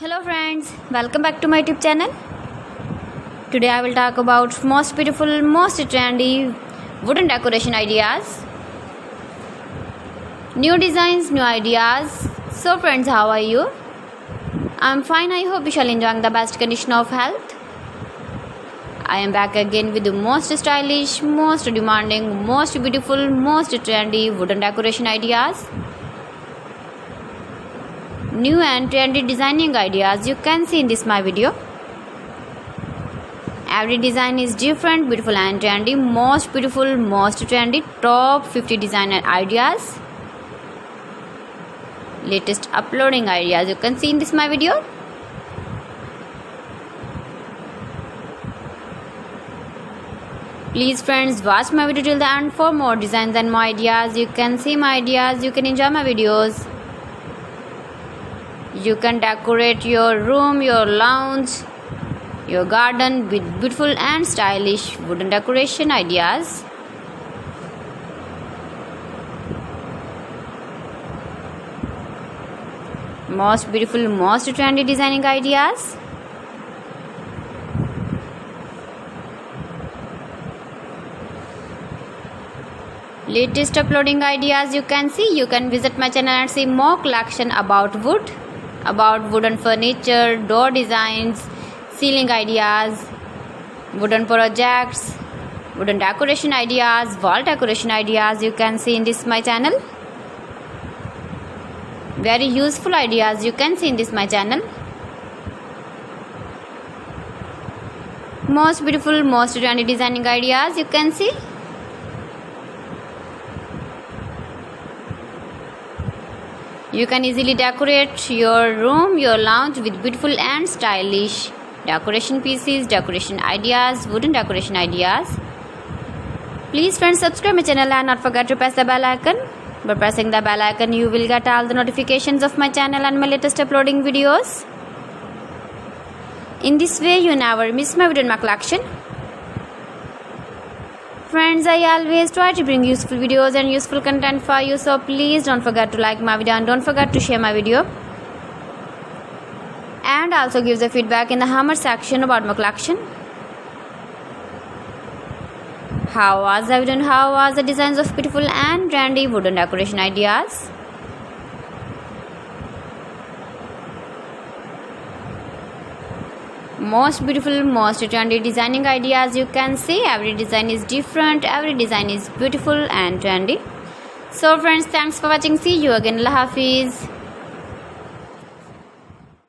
Hello friends, welcome back to my YouTube channel. Today I will talk about most beautiful, most trendy wooden decoration ideas. New designs, new ideas. So friends, how are you? I'm fine. I hope you shall enjoy the best condition of health. I am back again with the most stylish, most demanding, most beautiful, most trendy wooden decoration ideas. New and trendy designing ideas you can see in this my video. Every design is different, beautiful and trendy. Most beautiful, most trendy, top 50 designer ideas. Latest uploading ideas you can see in this my video. Please friends, watch my video till the end for more designs and more ideas. You can see my ideas, you can enjoy my videos. You can decorate your room, your lounge, your garden with beautiful and stylish wooden decoration ideas. Most beautiful, most trendy designing ideas. Latest uploading ideas you can see. You can visit my channel and see more collection about wood, about wooden furniture, door designs, ceiling ideas, wooden projects, wooden decoration ideas, wall decoration ideas you can see in this my channel. Very useful ideas you can see in this my channel. Most beautiful, most trendy designing ideas you can see. You can easily decorate your room, your lounge with beautiful and stylish decoration pieces, decoration ideas, wooden decoration ideas. Please friends, subscribe my channel and not forget to press the bell icon. By pressing the bell icon, you will get all the notifications of my channel and my latest uploading videos. In this way, you never miss my video in my collection. Friends, I always try to bring useful videos and useful content for you, so please don't forget to like my video and don't forget to share my video. And also give the feedback in the comment section about my collection. How was the video and how was the designs of beautiful and trendy wooden decoration ideas? Most beautiful, most trendy designing ideas you can see. Every design is different, every design is beautiful and trendy. So friends, thanks for watching. See you again. Allah Hafiz.